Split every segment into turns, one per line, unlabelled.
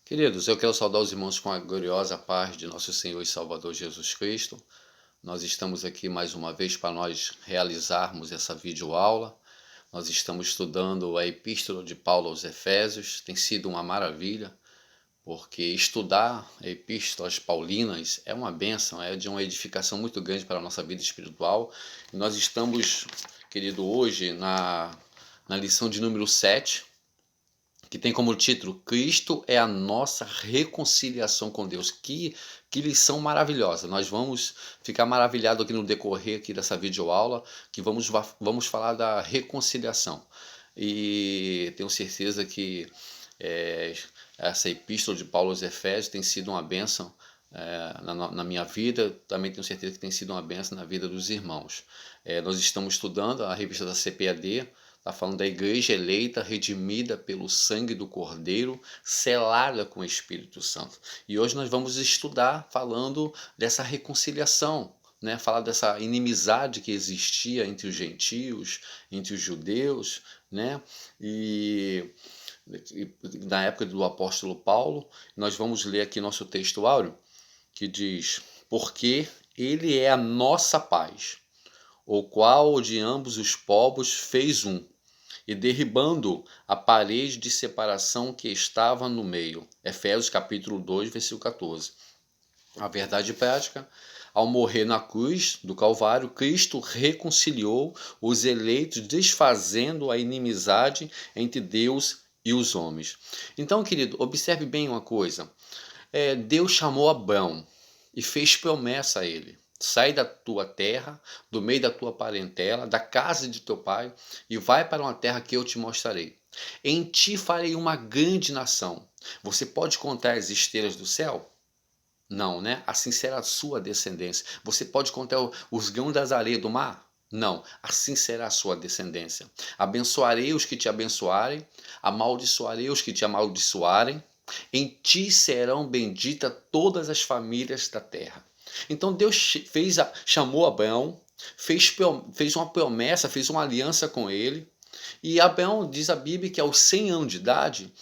Queridos, eu quero saudar os irmãos com a gloriosa paz de nosso Senhor e Salvador Jesus Cristo. Nós estamos aqui mais uma vez para nós realizarmos essa videoaula. Nós estamos estudando a Epístola de Paulo aos Efésios. Tem sido uma maravilha, porque estudar epístolas paulinas é uma bênção, é de uma edificação muito grande para a nossa vida espiritual. E nós estamos, querido, hoje na lição de número 7, que tem como título Cristo é a nossa reconciliação com Deus. Que lição maravilhosa. Nós vamos ficar maravilhados aqui no decorrer aqui dessa videoaula, que vamos falar da reconciliação. E tenho certeza que essa epístola de Paulo aos Efésios tem sido uma bênção na minha vida. Também tenho certeza que tem sido uma bênção na vida dos irmãos. Nós estamos estudando a revista da CPAD. Está falando da igreja eleita, redimida pelo sangue do Cordeiro, selada com o Espírito Santo. E hoje nós vamos estudar falando dessa reconciliação, né? Falar dessa inimizade que existia entre os gentios, entre os judeus, né? E na época do apóstolo Paulo, nós vamos ler aqui nosso texto áureo, que diz: porque ele é a nossa paz, o qual de ambos os povos fez um, e derribando a parede de separação que estava no meio. Efésios capítulo 2, versículo 14. A verdade prática: ao morrer na cruz do Calvário, Cristo reconciliou os eleitos, desfazendo a inimizade entre Deus e os homens. Então, querido, observe bem uma coisa. Deus chamou Abraão e fez promessa a ele: sai da tua terra, do meio da tua parentela, da casa de teu pai, e vai para uma terra que eu te mostrarei. Em ti farei uma grande nação. Você pode contar as estrelas do céu? Não, né? Assim será a sua descendência. Você pode contar os grãos das areias do mar? Não, assim será a sua descendência. Abençoarei os que te abençoarem, amaldiçoarei os que te amaldiçoarem. Em ti serão benditas todas as famílias da terra. Então Deus chamou Abraão, fez uma promessa, fez uma aliança com ele. E Abraão, diz a Bíblia, que aos 100 anos de idade,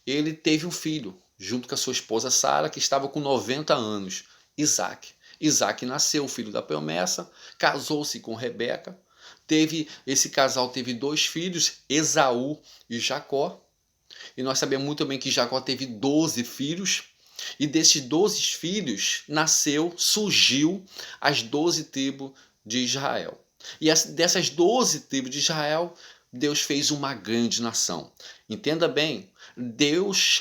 ele teve um filho, junto com a sua esposa Sara, que estava com 90 anos, Isaac. Isaac nasceu, o filho da promessa, casou-se com Rebeca. Esse casal teve 2 filhos, Esaú e Jacó. E nós sabemos muito bem que Jacó teve 12 filhos. E desses 12 filhos surgiu as 12 tribos de Israel. E dessas 12 tribos de Israel, Deus fez uma grande nação. Entenda bem, Deus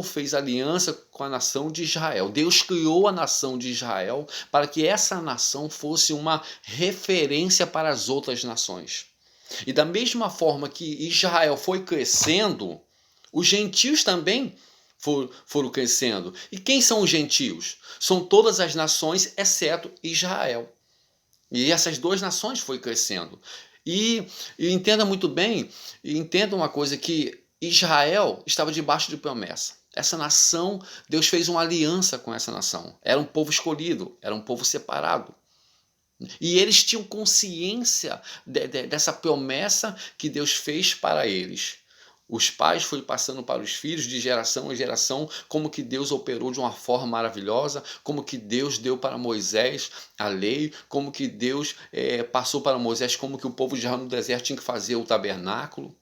fez aliança com a nação de Israel. Deus criou a nação de Israel para que essa nação fosse uma referência para as outras nações. E da mesma forma que Israel foi crescendo, os gentios também foram crescendo. E quem são os gentios? São todas as nações, exceto Israel. E essas 2 nações foram crescendo. E entenda muito bem, entenda uma coisa, que Israel estava debaixo de promessa. Essa nação, Deus fez uma aliança com essa nação. Era um povo escolhido, era um povo separado. E eles tinham consciência dessa promessa que Deus fez para eles. Os pais foram passando para os filhos de geração em geração, como que Deus operou de uma forma maravilhosa, como que Deus deu para Moisés a lei, como que Deus passou para Moisés, como que o povo de Israel no deserto tinha que fazer o tabernáculo.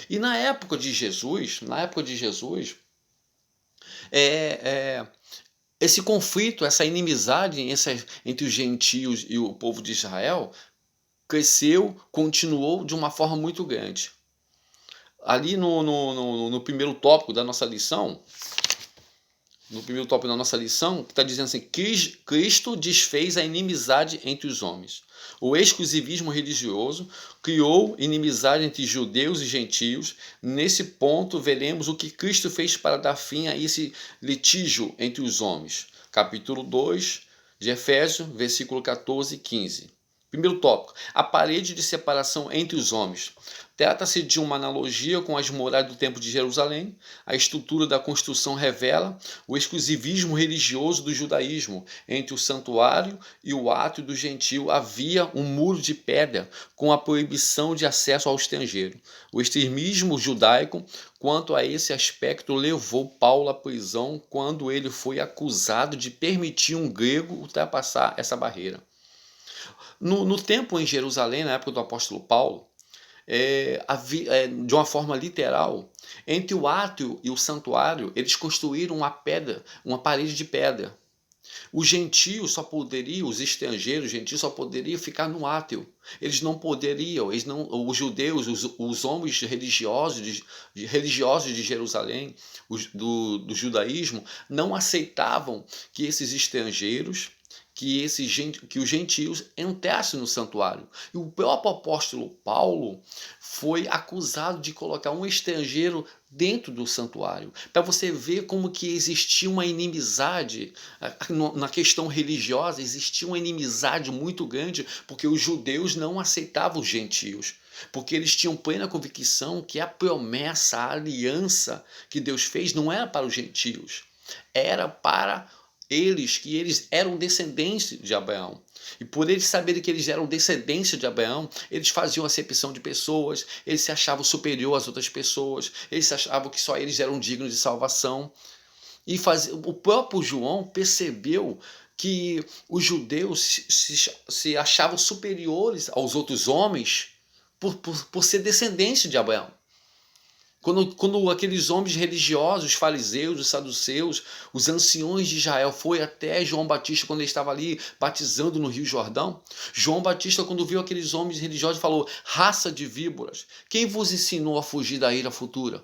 E na época de Jesus, esse conflito, essa inimizade entre os gentios e o povo de Israel cresceu, continuou de uma forma muito grande. Ali no primeiro tópico da nossa lição, está dizendo assim: Cristo desfez a inimizade entre os homens. O exclusivismo religioso criou inimizade entre judeus e gentios. Nesse ponto, veremos o que Cristo fez para dar fim a esse litígio entre os homens. Capítulo 2 de Efésios, versículo 14 e 15. Primeiro tópico, a parede de separação entre os homens. Trata-se de uma analogia com as muralhas do Templo de Jerusalém. A estrutura da construção revela o exclusivismo religioso do judaísmo. Entre o santuário e o átrio do gentio havia um muro de pedra com a proibição de acesso ao estrangeiro. O extremismo judaico quanto a esse aspecto levou Paulo à prisão quando ele foi acusado de permitir um grego ultrapassar essa barreira. No templo em Jerusalém, na época do apóstolo Paulo, de uma forma literal, entre o átrio e o santuário, eles construíram uma parede de pedra. Os gentios só poderiam, os estrangeiros, os gentios só poderiam ficar no átrio. Eles não poderiam, os judeus, os homens religiosos de Jerusalém, do judaísmo, não aceitavam que esses estrangeiros, que os gentios entrassem no santuário. E o próprio apóstolo Paulo foi acusado de colocar um estrangeiro dentro do santuário, para você ver como que existia uma inimizade na questão religiosa, existia uma inimizade muito grande, porque os judeus não aceitavam os gentios, porque eles tinham plena convicção que a promessa, a aliança que Deus fez não era para os gentios, era para eles, que eles eram descendentes de Abraão. E por eles saberem que eles eram descendentes de Abraão, eles faziam acepção de pessoas, eles se achavam superior às outras pessoas, eles achavam que só eles eram dignos de salvação. E o próprio João percebeu que os judeus se achavam superiores aos outros homens por ser descendentes de Abraão. Quando aqueles homens religiosos, os fariseus, os saduceus, os anciões de Israel foi até João Batista quando ele estava ali batizando no Rio Jordão, João Batista, quando viu aqueles homens religiosos, falou: raça de víboras, quem vos ensinou a fugir da ira futura?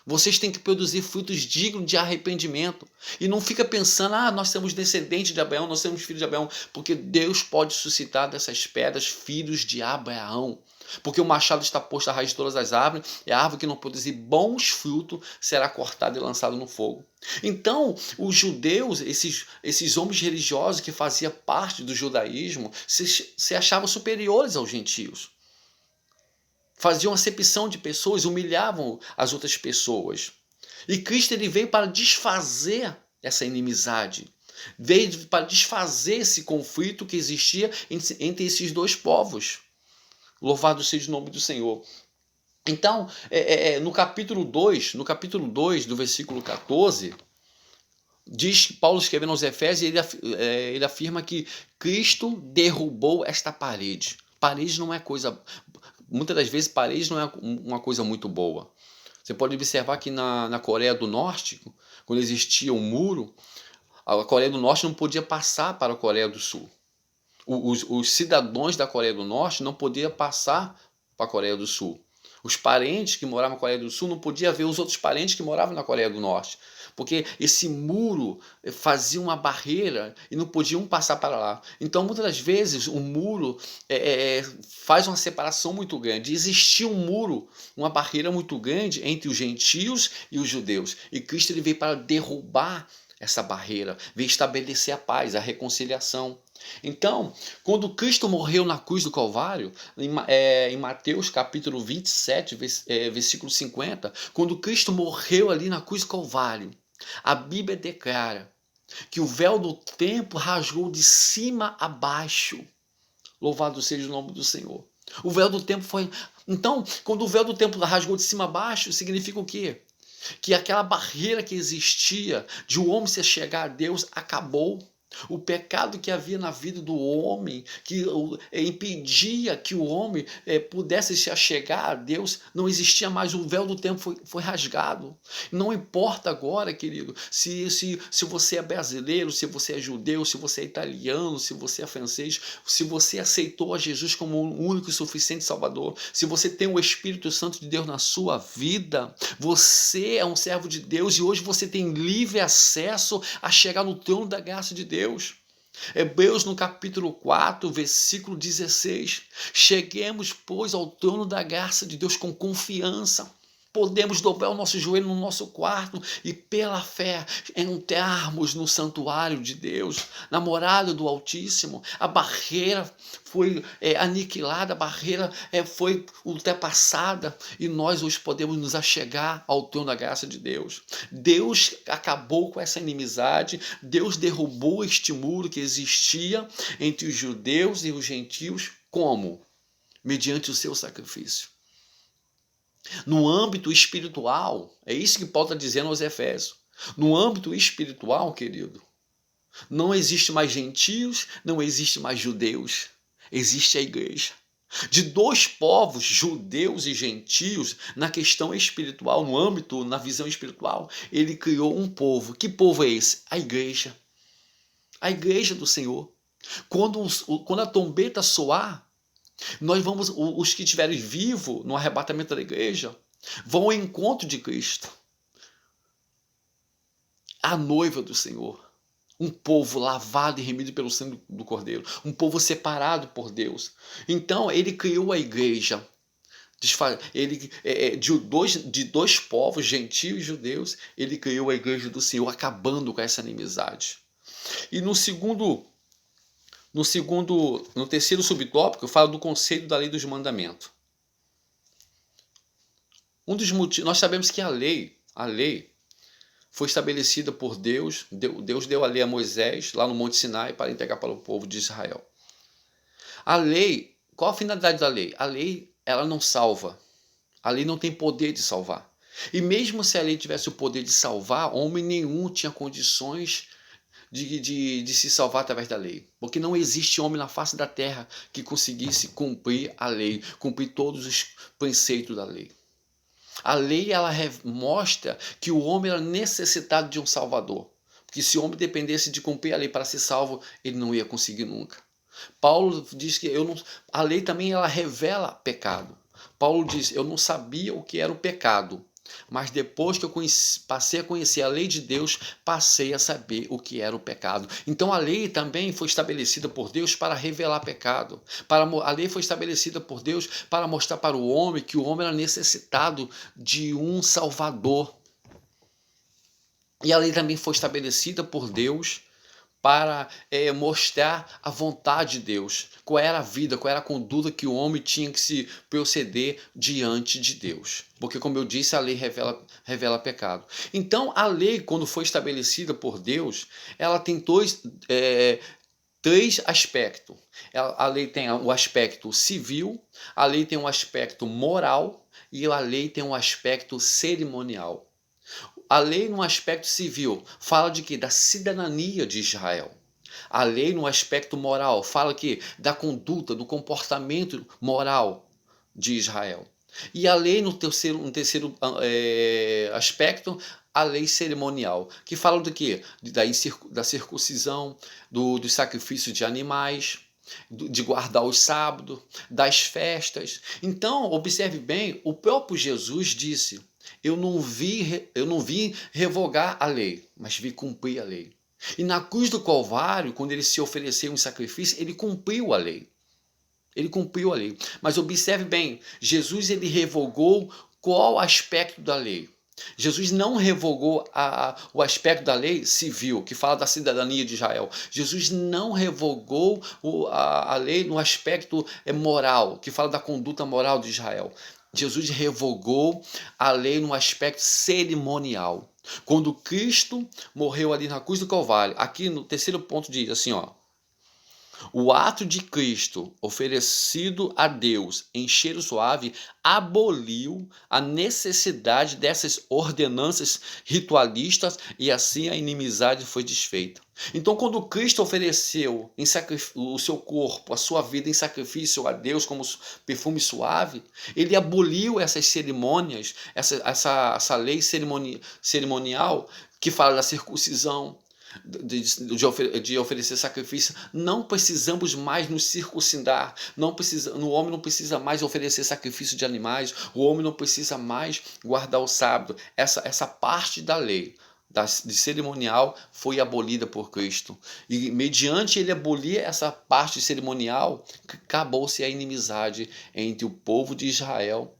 Vocês têm que produzir frutos dignos de arrependimento. E não fica pensando, nós somos descendentes de Abraão, nós somos filhos de Abraão, porque Deus pode suscitar dessas pedras filhos de Abraão. Porque o machado está posto à raiz de todas as árvores, e a árvore que não produzir bons frutos será cortada e lançada no fogo. Então, os judeus, esses homens religiosos que faziam parte do judaísmo, se achavam superiores aos gentios. Faziam acepção de pessoas, humilhavam as outras pessoas. E Cristo ele veio para desfazer essa inimizade. Veio para desfazer esse conflito que existia entre esses dois povos. Louvado seja o nome do Senhor. Então, no capítulo 2, do versículo 14, diz Paulo escrevendo aos Efésios, ele afirma que Cristo derrubou esta parede. Parede não é coisa... Muitas das vezes, parede não é uma coisa muito boa. Você pode observar que na Coreia do Norte, quando existia um muro, a Coreia do Norte não podia passar para a Coreia do Sul. Os cidadãos da Coreia do Norte não podiam passar para a Coreia do Sul. Os parentes que moravam na Coreia do Sul não podiam ver os outros parentes que moravam na Coreia do Norte. Porque esse muro fazia uma barreira e não podiam passar para lá. Então, muitas das vezes, o muro faz uma separação muito grande. Existia um muro, uma barreira muito grande entre os gentios e os judeus. E Cristo ele veio para derrubar essa barreira, veio estabelecer a paz, a reconciliação. Então, quando Cristo morreu na cruz do Calvário, em Mateus capítulo 27, versículo 50, quando Cristo morreu ali na cruz do Calvário, a Bíblia declara que o véu do templo rasgou de cima a baixo. Louvado seja o nome do Senhor. O véu do templo foi... Então, quando o véu do templo rasgou de cima a baixo, significa o quê? Que aquela barreira que existia de o homem se chegar a Deus acabou. O pecado que havia na vida do homem, que impedia que o homem pudesse se achegar a Deus, não existia mais. O véu do templo foi rasgado. Não importa agora, querido, se você é brasileiro, se você é judeu, se você é italiano, se você é francês, se você aceitou a Jesus como o único e suficiente Salvador, se você tem o Espírito Santo de Deus na sua vida, você é um servo de Deus e hoje você tem livre acesso a chegar no trono da graça de Deus. Hebreus no capítulo 4, versículo 16. Cheguemos, pois, ao trono da graça de Deus com confiança. podemos dobrar o nosso joelho no nosso quarto e, pela fé, entrarmos no santuário de Deus, na morada do Altíssimo. A barreira foi aniquilada, a barreira foi ultrapassada e nós hoje podemos nos achegar ao trono da graça de Deus. Deus acabou com essa inimizade, Deus derrubou este muro que existia entre os judeus e os gentios. Como? Mediante o seu sacrifício. No âmbito espiritual, é isso que Paulo está dizendo aos Efésios. No âmbito espiritual, querido, não existe mais gentios, não existe mais judeus. Existe a igreja. De dois povos, judeus e gentios, na questão espiritual, no âmbito, na visão espiritual, ele criou um povo. Que povo é esse? A igreja. A igreja do Senhor. Quando a trombeta soar, nós vamos, os que estiverem vivos no arrebatamento da igreja, vão ao encontro de Cristo. A noiva do Senhor. Um povo lavado e remido pelo sangue do Cordeiro. Um povo separado por Deus. Então, ele criou a igreja. De dois povos, gentios e judeus, ele criou a igreja do Senhor, acabando com essa inimizade. E no terceiro subtópico, fala do conceito da lei dos mandamentos. Um dos motivos, nós sabemos que a lei foi estabelecida por Deus. Deus deu a lei a Moisés, lá no Monte Sinai, para entregar para o povo de Israel. A lei, qual a finalidade da lei? A lei, ela não salva. A lei não tem poder de salvar. E mesmo se a lei tivesse o poder de salvar, homem nenhum tinha condições de se salvar através da lei. Porque não existe homem na face da terra que conseguisse cumprir a lei, cumprir todos os preceitos da lei. A lei, ela mostra que o homem era necessitado de um salvador. Porque se o homem dependesse de cumprir a lei para ser salvo, ele não ia conseguir nunca. Paulo diz que a lei também ela revela pecado. Paulo diz, eu não sabia o que era o pecado, mas depois que eu passei a conhecer a lei de Deus, passei a saber o que era o pecado. Então a lei também foi estabelecida por Deus para revelar pecado. A lei foi estabelecida por Deus para mostrar para o homem que o homem era necessitado de um Salvador. E a lei também foi estabelecida por Deus para mostrar a vontade de Deus, qual era a vida, qual era a conduta que o homem tinha que se proceder diante de Deus. Porque, como eu disse, a lei revela pecado. Então, a lei, quando foi estabelecida por Deus, ela tem três aspectos. A lei tem o aspecto civil, a lei tem um aspecto moral e a lei tem um aspecto cerimonial. A lei, no aspecto civil, fala de quê? Da cidadania de Israel. A lei, no aspecto moral, fala que da conduta, do comportamento moral de Israel. E a lei, no terceiro aspecto, a lei cerimonial, que fala do quê? Da circuncisão, dos sacrifícios de animais, de guardar os sábados, das festas. Então, observe bem, o próprio Jesus disse: eu não vim revogar a lei, mas vim cumprir a lei. E na cruz do Calvário, quando ele se ofereceu em sacrifício, ele cumpriu a lei. Ele cumpriu a lei. Mas observe bem, Jesus ele revogou qual aspecto da lei? Jesus não revogou o aspecto da lei civil, que fala da cidadania de Israel. Jesus não revogou a lei no aspecto moral, que fala da conduta moral de Israel. Jesus revogou a lei no aspecto cerimonial. Quando Cristo morreu ali na cruz do Calvário, aqui no terceiro ponto diz assim, ó: o ato de Cristo oferecido a Deus em cheiro suave aboliu a necessidade dessas ordenanças ritualistas e assim a inimizade foi desfeita. Então, quando Cristo ofereceu o seu corpo, a sua vida em sacrifício a Deus como perfume suave, ele aboliu essas cerimônias, essa lei cerimonial que fala da circuncisão, de oferecer sacrifício. Não precisamos mais nos circuncidar, o homem não precisa mais oferecer sacrifício de animais, o homem não precisa mais guardar o sábado. Essa parte da lei de cerimonial foi abolida por Cristo, e mediante ele abolir essa parte cerimonial, acabou-se a inimizade entre o povo de Israel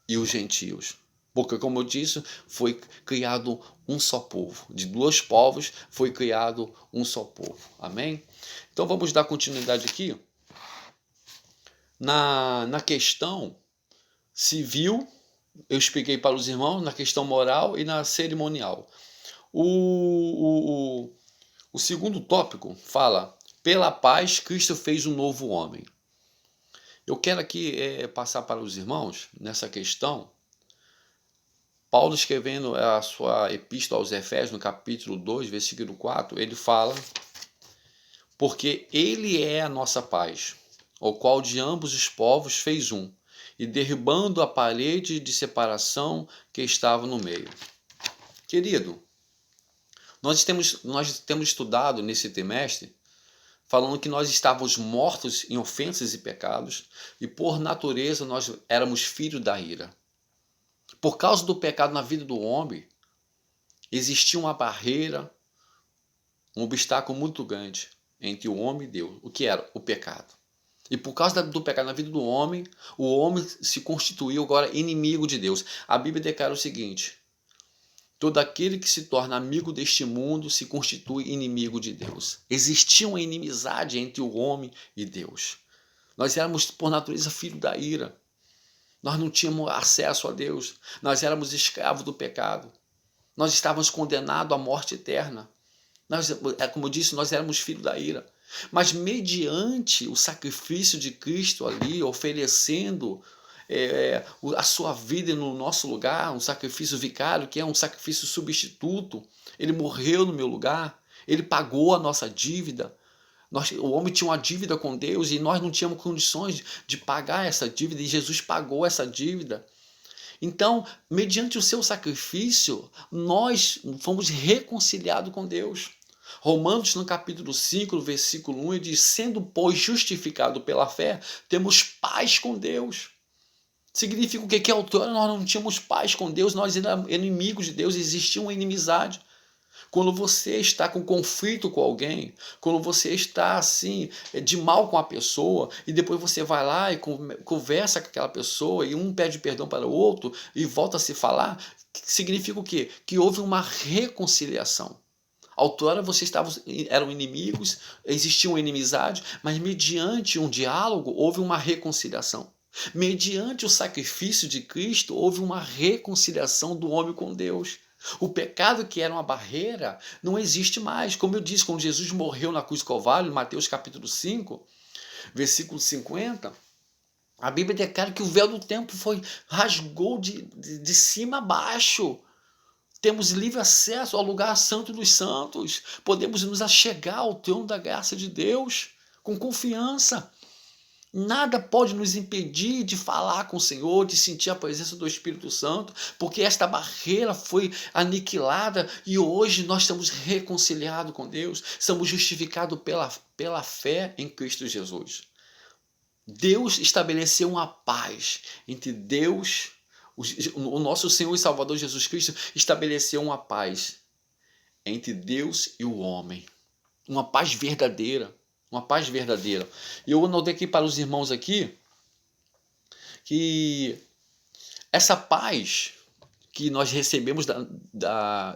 e os gentios. Porque, como eu disse, foi criado um só povo. De dois povos foi criado um só povo. Amém? Então vamos dar continuidade aqui. Na questão civil, eu expliquei para os irmãos, na questão moral e na cerimonial. O segundo tópico fala: pela paz, Cristo fez um novo homem. Eu quero aqui passar para os irmãos, nessa questão, Paulo escrevendo a sua epístola aos Efésios, no capítulo 2, versículo 4, ele fala: porque ele é a nossa paz, o qual de ambos os povos fez um, e derribando a parede de separação que estava no meio. Querido, nós temos estudado nesse trimestre, falando que nós estávamos mortos em ofensas e pecados, e por natureza nós éramos filhos da ira. Por causa do pecado na vida do homem, existia uma barreira, um obstáculo muito grande entre o homem e Deus. O que era? O pecado. E por causa do pecado na vida do homem, o homem se constituiu agora inimigo de Deus. A Bíblia declara o seguinte: todo aquele que se torna amigo deste mundo se constitui inimigo de Deus. Existia uma inimizade entre o homem e Deus. Nós éramos, por natureza, filhos da ira. Nós não tínhamos acesso a Deus. Nós éramos escravos do pecado. Nós estávamos condenados à morte eterna. Como eu disse, nós éramos filhos da ira. Mas mediante o sacrifício de Cristo ali, oferecendo a sua vida no nosso lugar, um sacrifício vicário, que é um sacrifício substituto, ele morreu no meu lugar, ele pagou a nossa dívida. O homem tinha uma dívida com Deus e nós não tínhamos condições de pagar essa dívida, e Jesus pagou essa dívida. Então, mediante o seu sacrifício, nós fomos reconciliados com Deus. Romanos, no capítulo 5, no versículo 1, ele diz: sendo, pois, justificado pela fé, temos paz com Deus. Significa o quê? Que a outrora nós não tínhamos paz com Deus, nós éramos inimigos de Deus, existia uma inimizade. Quando você está com conflito com alguém, quando você está assim, de mal com a pessoa, e depois você vai lá e conversa com aquela pessoa, e um pede perdão para o outro, e volta a se falar, significa o quê? Que houve uma reconciliação. Outrora vocês eram inimigos, existia uma inimizade, mas mediante um diálogo houve uma reconciliação. Mediante o sacrifício de Cristo houve uma reconciliação do homem com Deus. O pecado, que era uma barreira, não existe mais. Como eu disse, quando Jesus morreu na cruz do Calvário, em Mateus capítulo 5, versículo 50, a Bíblia declara que o véu do templo rasgou de cima a baixo. Temos livre acesso ao lugar santo dos santos. Podemos nos achegar ao trono da graça de Deus com confiança. Nada pode nos impedir de falar com o Senhor, de sentir a presença do Espírito Santo, porque esta barreira foi aniquilada e hoje nós estamos reconciliados com Deus, somos justificados pela fé em Cristo Jesus. Deus estabeleceu uma paz entre Deus, o nosso Senhor e Salvador Jesus Cristo estabeleceu uma paz entre Deus e o homem, uma paz verdadeira. Uma paz verdadeira. E eu anotei aqui para os irmãos aqui que essa paz que nós recebemos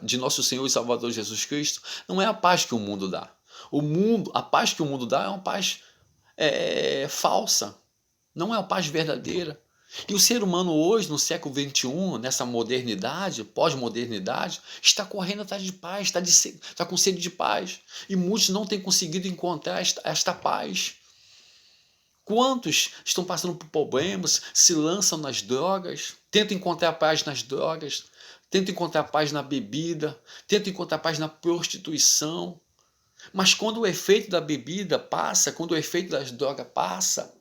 de nosso Senhor e Salvador Jesus Cristo não é a paz que o mundo dá. A paz que o mundo dá é uma paz falsa. Não é uma paz verdadeira. E o ser humano hoje, no século XXI, nessa modernidade, pós-modernidade, está correndo atrás de paz, está com sede de paz. E muitos não têm conseguido encontrar esta paz. Quantos estão passando por problemas, se lançam nas drogas, tentam encontrar paz nas drogas, tentam encontrar paz na bebida, tentam encontrar paz na prostituição. Mas quando o efeito da bebida passa, quando o efeito das drogas passa,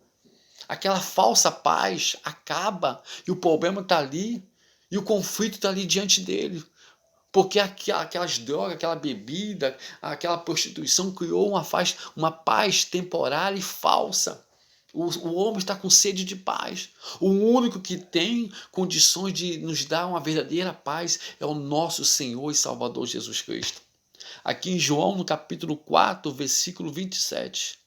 aquela falsa paz acaba e o problema está ali e o conflito está ali diante dele. Porque aquelas drogas, aquela bebida, aquela prostituição criou uma paz temporária e falsa. O homem está com sede de paz. O único que tem condições de nos dar uma verdadeira paz é o nosso Senhor e Salvador Jesus Cristo. Aqui em João, no capítulo 4, versículo 27.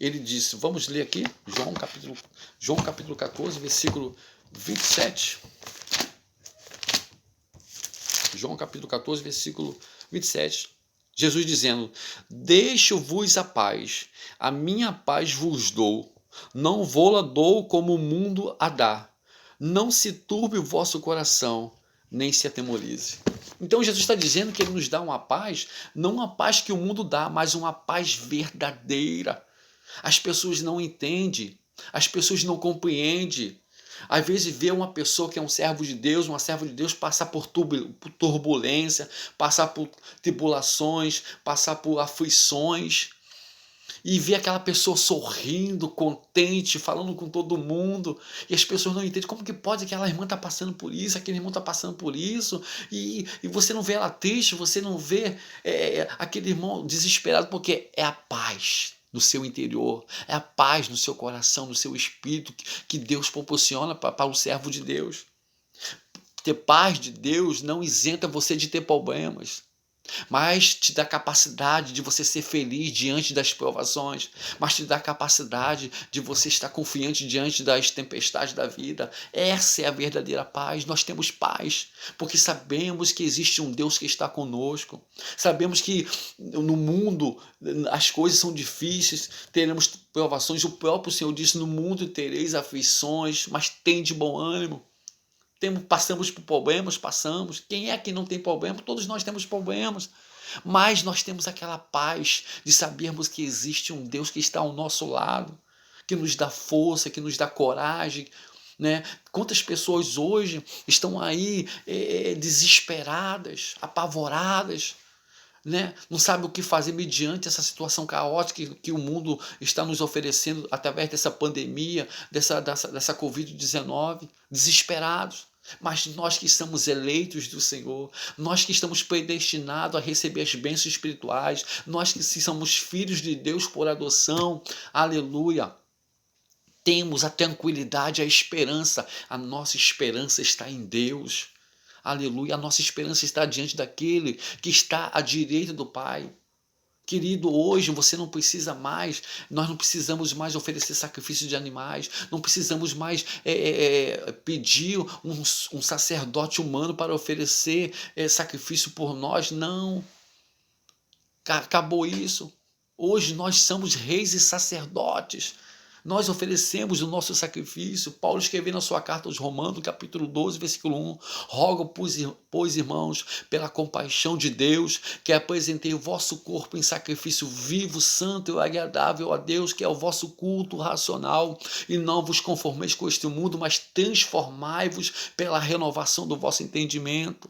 ele disse, vamos ler aqui, João capítulo 14, versículo 27. João capítulo 14, versículo 27. Jesus dizendo, deixo-vos a paz, a minha paz vos dou, não vou-la dou como o mundo a dá. Não se turbe o vosso coração, nem se atemorize. Então Jesus está dizendo que ele nos dá uma paz, não uma paz que o mundo dá, mas uma paz verdadeira. As pessoas não entendem, as pessoas não compreendem. Às vezes vê uma pessoa que é um servo de Deus, uma serva de Deus, passar por turbulência, passar por tribulações, passar por aflições, e ver aquela pessoa sorrindo, contente, falando com todo mundo, e as pessoas não entendem como que pode aquela irmã estar passando por isso, aquele irmão está passando por isso, e você não vê ela triste, você não vê aquele irmão desesperado, porque é a paz no seu interior, é a paz no seu coração, no seu espírito, que Deus proporciona para o servo de Deus. Ter paz de Deus não isenta você de ter problemas, mas te dá capacidade de você ser feliz diante das provações, mas te dá capacidade de você estar confiante diante das tempestades da vida. Essa é a verdadeira paz. Nós temos paz, porque sabemos que existe um Deus que está conosco, sabemos que no mundo as coisas são difíceis, teremos provações, o próprio Senhor disse, no mundo tereis aflições, mas tem de bom ânimo. Passamos por problemas, passamos. Quem é que não tem problema? Todos nós temos problemas. Mas nós temos aquela paz de sabermos que existe um Deus que está ao nosso lado, que nos dá força, que nos dá coragem. Né? Quantas pessoas hoje estão aí desesperadas, apavoradas, né? Não sabem o que fazer mediante essa situação caótica que o mundo está nos oferecendo através dessa pandemia, dessa Covid-19, desesperados. Mas nós que estamos eleitos do Senhor, nós que estamos predestinados a receber as bênçãos espirituais, nós que somos filhos de Deus por adoção, aleluia, temos a tranquilidade, a esperança, a nossa esperança está em Deus, aleluia, a nossa esperança está diante daquele que está à direita do Pai. Querido, hoje você não precisa mais, nós não precisamos mais oferecer sacrifício de animais, não precisamos mais pedir um sacerdote humano para oferecer sacrifício por nós, não. Acabou isso. Hoje nós somos reis e sacerdotes. Nós oferecemos o nosso sacrifício. Paulo escreveu na sua carta aos Romanos, capítulo 12, versículo 1, rogo, pois, irmãos, pela compaixão de Deus, que apresentei o vosso corpo em sacrifício vivo, santo e agradável a Deus, que é o vosso culto racional, e não vos conformeis com este mundo, mas transformai-vos pela renovação do vosso entendimento.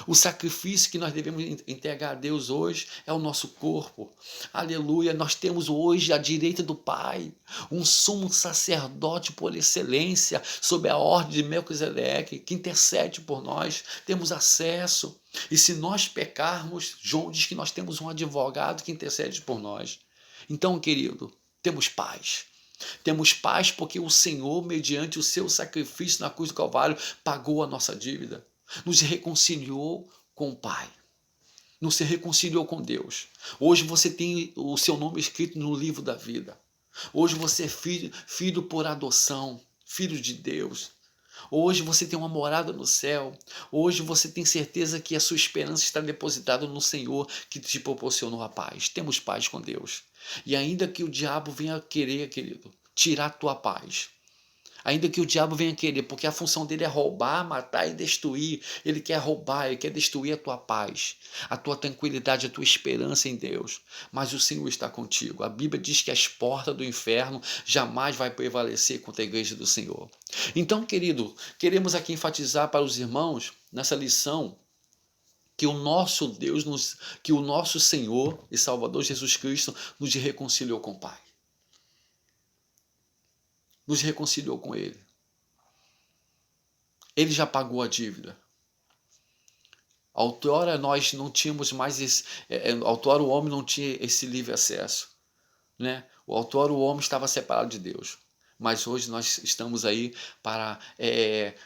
O sacrifício que nós devemos entregar a Deus hoje é o nosso corpo. Aleluia, nós temos hoje à direita do Pai um sumo sacerdote por excelência, sob a ordem de Melquisedeque, que intercede por nós, temos acesso. E se nós pecarmos, João diz que nós temos um advogado que intercede por nós. Então, querido, temos paz. Temos paz porque o Senhor, mediante o seu sacrifício na cruz do Calvário, pagou a nossa dívida. Nos reconciliou com o Pai, nos reconciliou com Deus. Hoje você tem o seu nome escrito no livro da vida. Hoje você é filho por adoção, filho de Deus. Hoje você tem uma morada no céu. Hoje você tem certeza que a sua esperança está depositada no Senhor que te proporcionou a paz. Temos paz com Deus. E ainda que o diabo venha querer, querido, tirar a tua paz, ainda que o diabo venha querer, porque a função dele é roubar, matar e destruir. Ele quer roubar, ele quer destruir a tua paz, a tua tranquilidade, a tua esperança em Deus. Mas o Senhor está contigo. A Bíblia diz que as portas do inferno jamais vai prevalecer contra a igreja do Senhor. Então, querido, queremos aqui enfatizar para os irmãos, nessa lição, que o nosso Deus, que o nosso Senhor e Salvador Jesus Cristo nos reconciliou com o Pai. Nos reconciliou com Ele. Ele já pagou a dívida. Outrora nós não tínhamos mais outrora o homem não tinha esse livre acesso, né? Outrora o homem estava separado de Deus. Mas hoje nós estamos aí para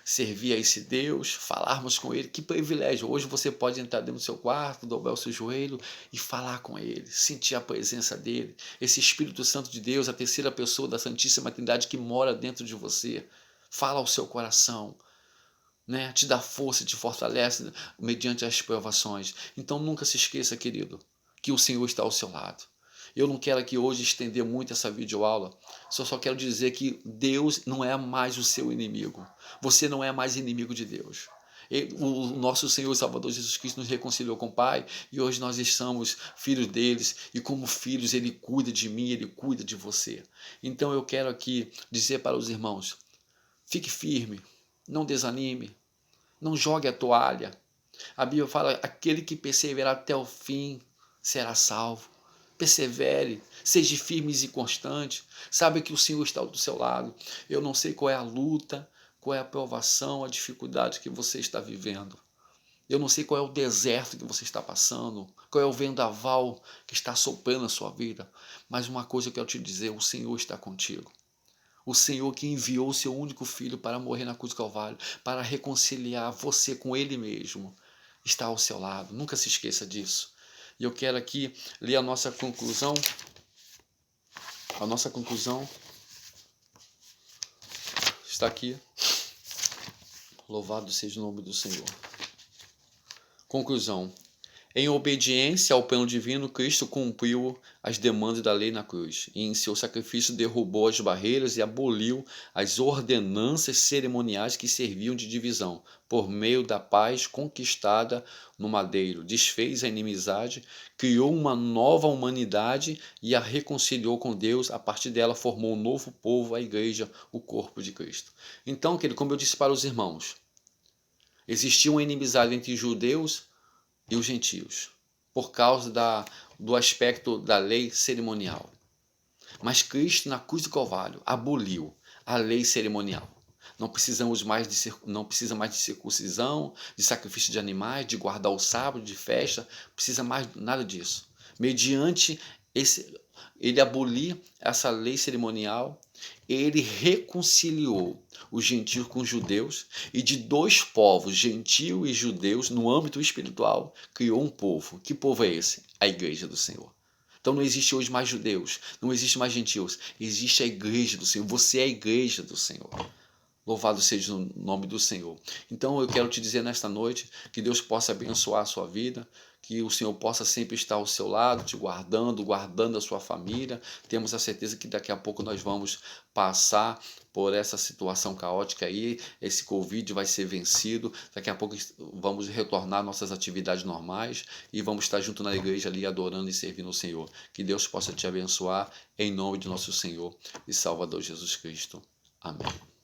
servir a esse Deus, falarmos com Ele. Que privilégio! Hoje você pode entrar dentro do seu quarto, dobrar o seu joelho e falar com Ele, sentir a presença dEle. Esse Espírito Santo de Deus, a terceira pessoa da Santíssima Trindade que mora dentro de você. Fala ao seu coração, né? Te dá força, te fortalece mediante as provações. Então nunca se esqueça, querido, que o Senhor está ao seu lado. Eu não quero aqui hoje estender muito essa videoaula, só quero dizer que Deus não é mais o seu inimigo. Você não é mais inimigo de Deus. O nosso Senhor e Salvador Jesus Cristo nos reconciliou com o Pai e hoje nós somos filhos deles e como filhos Ele cuida de mim, Ele cuida de você. Então eu quero aqui dizer para os irmãos, fique firme, não desanime, não jogue a toalha. A Bíblia fala, aquele que perseverar até o fim será salvo. Persevere, seja firmes e constante. Sabe que o Senhor está do seu lado. Eu não sei qual é a luta, qual é a provação, a dificuldade que você está vivendo. Eu não sei qual é o deserto que você está passando, qual é o vendaval que está soprando na sua vida. Mas uma coisa eu quero te dizer, o Senhor está contigo. O Senhor que enviou o seu único filho para morrer na cruz do Calvário, para reconciliar você com Ele mesmo, está ao seu lado. Nunca se esqueça disso. E eu quero aqui ler a nossa conclusão. A nossa conclusão está aqui. Louvado seja o nome do Senhor. Conclusão. Em obediência ao plano divino, Cristo cumpriu as demandas da lei na cruz e em seu sacrifício derrubou as barreiras e aboliu as ordenanças cerimoniais que serviam de divisão. Por meio da paz conquistada no madeiro, desfez a inimizade, criou uma nova humanidade e a reconciliou com Deus. A partir dela formou um novo povo, a igreja, o corpo de Cristo. Então, querido, como eu disse para os irmãos, existia uma inimizade entre os judeus e os gentios, por causa do aspecto da lei cerimonial. Mas Cristo, na cruz do Calvário, aboliu a lei cerimonial. Não precisa mais de circuncisão, de sacrifício de animais, de guardar o sábado, de festa, precisa mais nada disso. Mediante ele abolir essa lei cerimonial, ele reconciliou os gentios com os judeus e de dois povos, gentio e judeus, no âmbito espiritual, criou um povo. Que povo é esse? A igreja do Senhor. Então não existe hoje mais judeus, não existe mais gentios, existe a igreja do Senhor. Você é a igreja do Senhor. Louvado seja o nome do Senhor. Então eu quero te dizer nesta noite que Deus possa abençoar a sua vida, que o Senhor possa sempre estar ao seu lado, te guardando, guardando a sua família. Temos a certeza que daqui a pouco nós vamos passar por essa situação caótica aí, esse Covid vai ser vencido, daqui a pouco vamos retornar nossas atividades normais e vamos estar junto na igreja ali adorando e servindo o Senhor. Que Deus possa te abençoar em nome de nosso Senhor e Salvador Jesus Cristo. Amém.